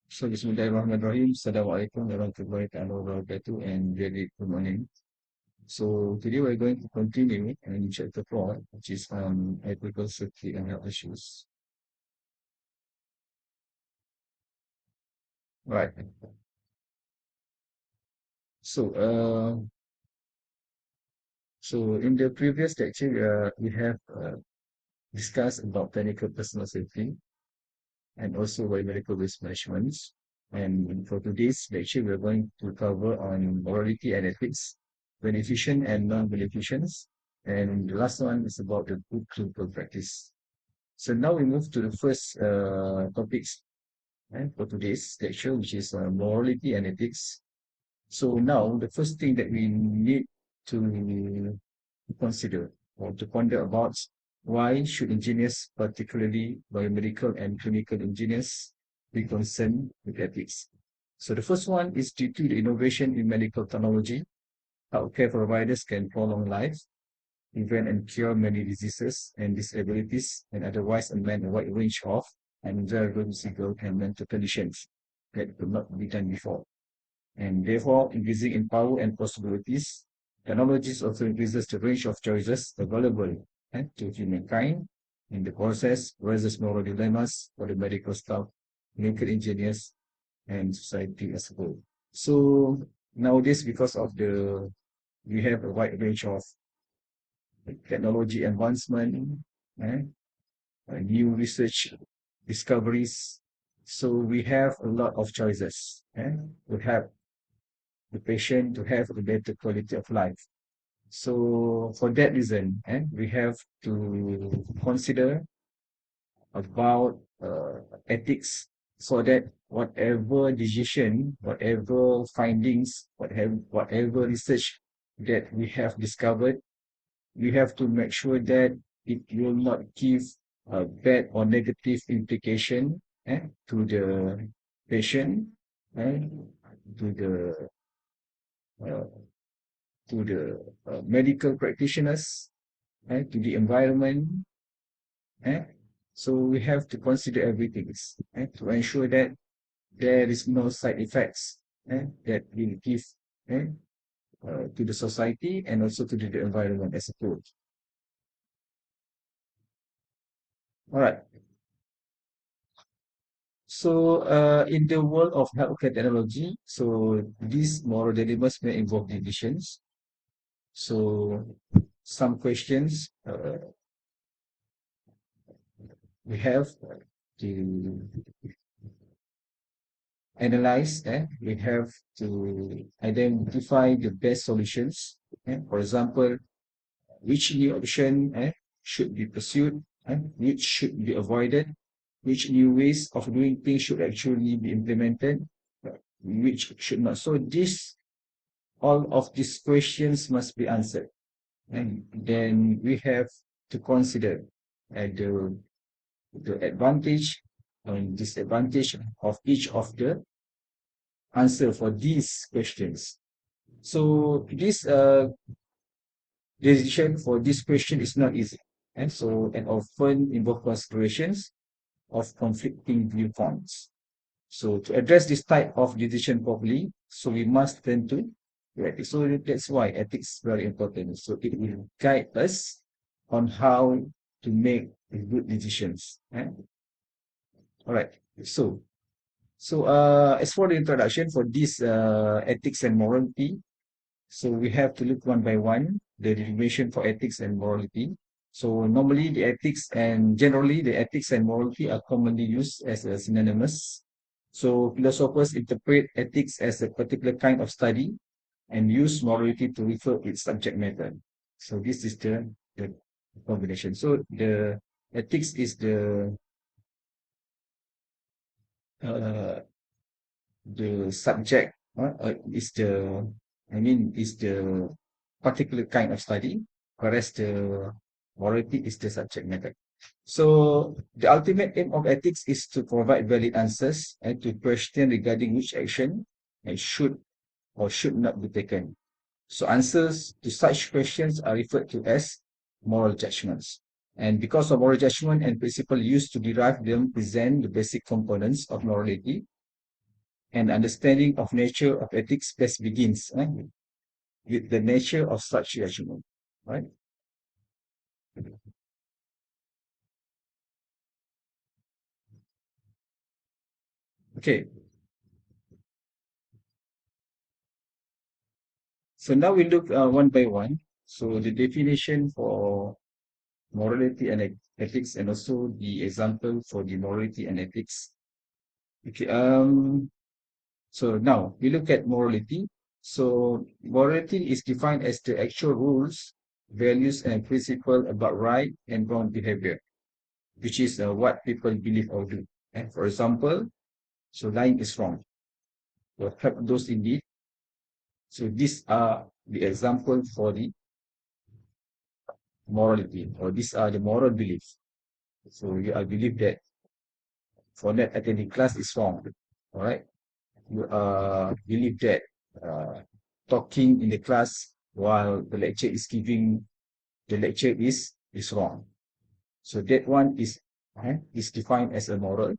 So, Bismillahirrahmanirrahim. Assalamualaikum warahmatullahi wabarakatuh, and very good morning. So, today we're going to continue in chapter 4, which is on ethical safety and health issues. Right. So, in the previous lecture, we have discussed about technical personal safety and also biomedical waste management. And for today's lecture, we're going to cover on morality and ethics, beneficent and non-beneficence. And the last one is about the good clinical practice. So now we move to the first topics for today's lecture, which is morality and ethics. So now the first thing that we need to consider or to ponder about why should engineers, particularly biomedical and clinical engineers, be concerned with ethics. So the first one is due to the innovation in medical technology. Healthcare providers can prolong life, prevent and cure many diseases and disabilities, and otherwise amend a wide range of undesirable physical and mental conditions that could not be done before. And therefore, increasing in power and possibilities, technologies also increases the range of choices available to humankind. In the process, raises moral dilemmas for the medical staff, medical engineers, and society as a whole. So nowadays, because of we have a wide range of technology advancement, eh, new research discoveries. So we have a lot of choices to help the patient to have a better quality of life. So for that reason, we have to consider about ethics so that whatever decision, whatever findings, whatever research that we have discovered, we have to make sure that it will not give a bad or negative implication to the patient, eh, to the uh, medical practitioners, to the environment. Eh? So we have to consider everything to ensure that there is no side effects that will give eh, to the society and also to the environment as a whole. All right. So in the world of healthcare technology, so these moral dilemmas may involve decisions. So some questions we have to analyze, we have to identify the best solutions. For example, which new option should be pursued, which should be avoided, which new ways of doing things should actually be implemented, which should not. So all of these questions must be answered. And then we have to consider the advantage and disadvantage of each of the answer for these questions. So this decision for this question is not easy, and often involve considerations of conflicting viewpoints. So to address this type of decision properly, so we must turn to ethics. So that's why ethics is very important. So it will guide us on how to make good decisions. All right. So as for the introduction for this ethics and morality, so we have to look one by one the definition for ethics and morality. So normally generally the ethics and morality are commonly used as a synonymous. So philosophers interpret ethics as a particular kind of study and use morality to refer its subject matter. So this is the combination. So the ethics is uh, the subject is is the particular kind of study, whereas the morality is the subject matter. So the ultimate aim of ethics is to provide valid answers and to question regarding which action should or should not be taken. So answers to such questions are referred to as moral judgments. And because of moral judgment and principle used to derive them present the basic components of morality, and understanding of nature of ethics best begins with the nature of such judgment, right? Okay, so now we look one by one. So the definition for morality and ethics, and also the example for the morality and ethics. Okay, so now we look at morality. So morality is defined as the actual rules, values, and principle about right and wrong behavior, which is what people believe or do. And for example, so lying is wrong. So help those in need. So these are the example for the morality, or these are the moral beliefs. So you I believe that for not attending class is wrong. All right. You believe that uh, talking in the class while the lecture is giving the lecture is wrong. So that one is defined as a moral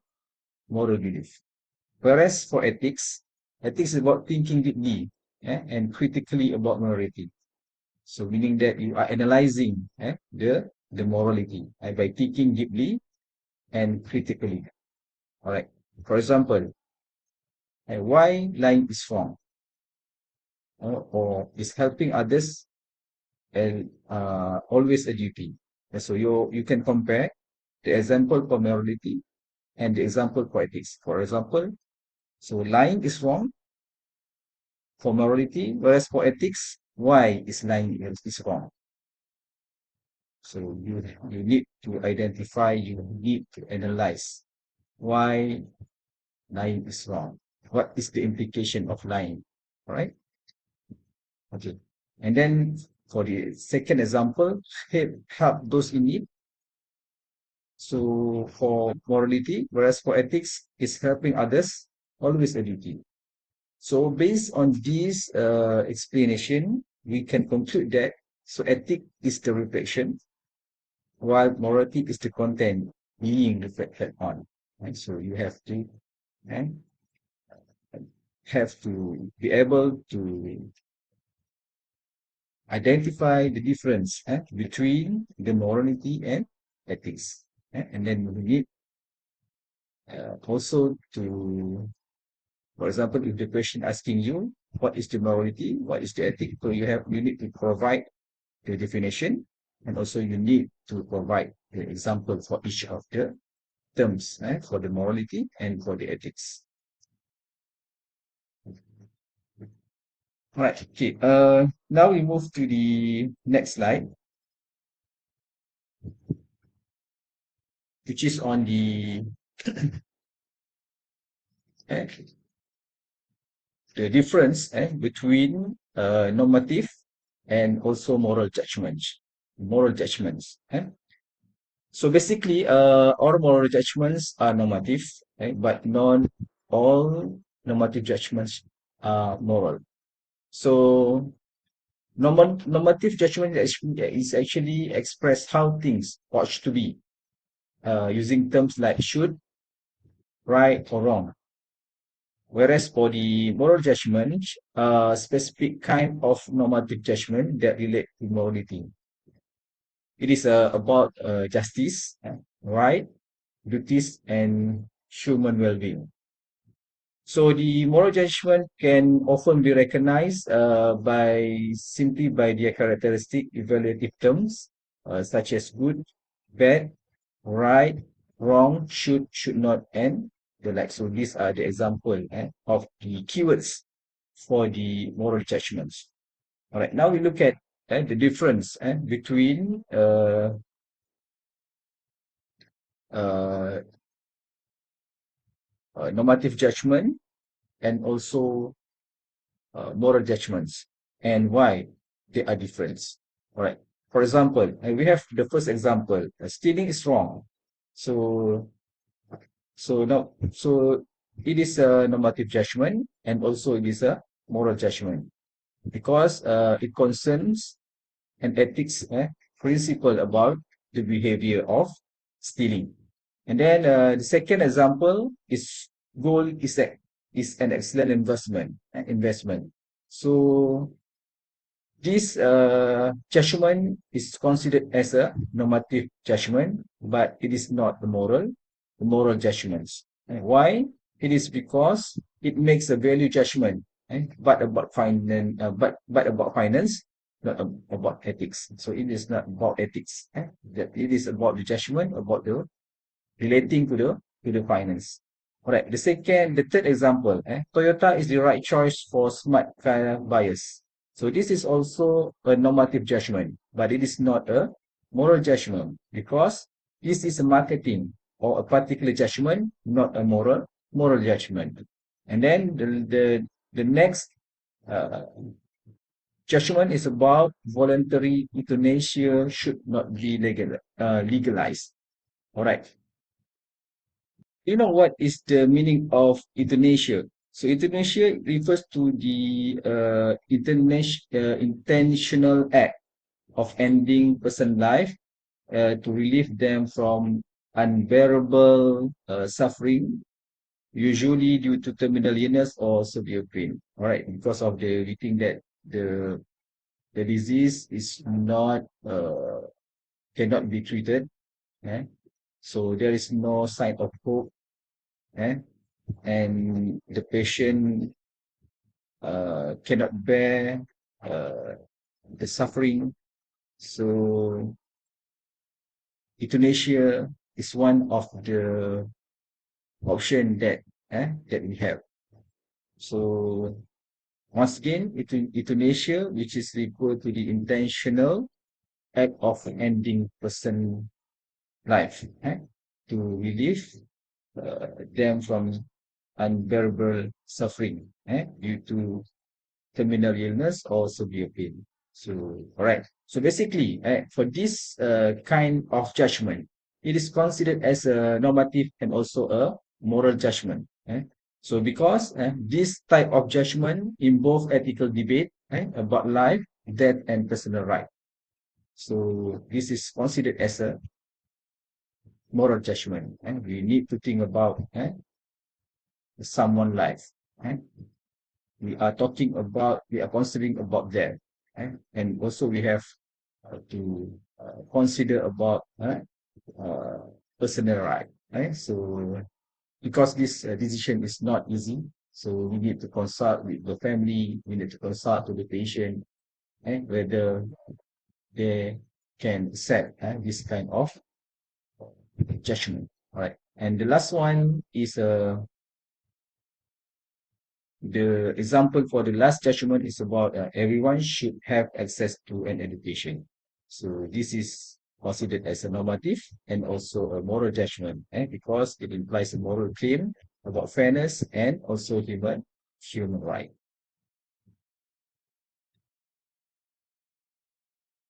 belief. Whereas for ethics, ethics is about thinking deeply and critically about morality. So meaning that you are analyzing the morality by thinking deeply and critically. All right. For example, why lying is wrong, or is helping others and always a duty. And so you can compare the example for morality and the example for ethics. For example, so lying is wrong for morality, whereas for ethics, why is lying is wrong? So you need to identify, you need to analyze why lying is wrong. What is the implication of lying? All right. Okay. And then for the second example, help those in need. So for morality, whereas for ethics, is helping others, always a duty. So based on this explanation, we can conclude that so ethic is the reflection, while morality is the content being reflected on. Right? So you and have to be able to identify the difference between the morality and ethics. And then we need also to, for example, if the question asking you what is the morality, what is the ethic, so you need to provide the definition, and also you need to provide the example for each of the terms for the morality and for the ethics. Right. Okay. Now we move to the next slide, which is on uh, the difference between normative and also moral judgments. So basically, all moral judgments are normative, but not all normative judgments are moral. So normative judgment is actually express how things ought to be, using terms like should, right, or wrong. Whereas for the moral judgment, specific kind of normative judgment that relate to morality. It is about justice, right, duties, and human well-being. So the moral judgment can often be recognized by simply by their characteristic evaluative terms, such as good, bad, right, wrong, should not, and the like. So these are the example of the keywords for the moral judgments. All right, now we look at the difference between uh, normative judgment and also moral judgments, and why they are different. All right. For example, we have the first example. Stealing is wrong. So, so it is a normative judgment, and also it is a moral judgment, because it concerns an ethics principle about the behavior of stealing. And then the second example is gold is is an excellent investment. So this judgment is considered as a normative judgment, but it is not the moral judgments. And why? It is because it makes a value judgment, but about finance, but about finance, not about ethics. So it is not about ethics. That it is about the judgment about the relating to the finance. All right. The third example, Toyota is the right choice for smart car buyers. So this is also a normative judgment, but it is not a moral judgment because this is a marketing or a particular judgment, not a moral judgment. And then the next uh, judgment is about voluntary euthanasia should not be legalized. All right. You know what is the meaning of euthanasia? So euthanasia refers to the intentional act of ending person life to relieve them from unbearable suffering, usually due to terminal illness or severe pain. All right, because of the we think that the disease is not cannot be treated, eh? So there is no sign of hope, eh? And the patient cannot bear uh, the suffering. So euthanasia is one of the option that we have. So once again, euthanasia, which is equal to the intentional act of ending person life, to relieve them from unbearable suffering due to terminal illness or severe pain. So, all right. So basically, for this kind of judgment, it is considered as a normative and also a moral judgment. So because this type of judgment involve ethical debate about life, death, and personal right. So this is considered as a moral judgment. We need to think about someone's life. Eh? We are considering about that. And also we have to consider about uh, personal right. So because this decision is not easy, so we need to consult with the family, we need to consult with the patient, whether they can accept this kind of judgment. All right. And the last one is the example for the last judgment is about everyone should have access to an education. So this is considered as a normative and also a moral judgment, because it implies a moral claim about fairness and also human right.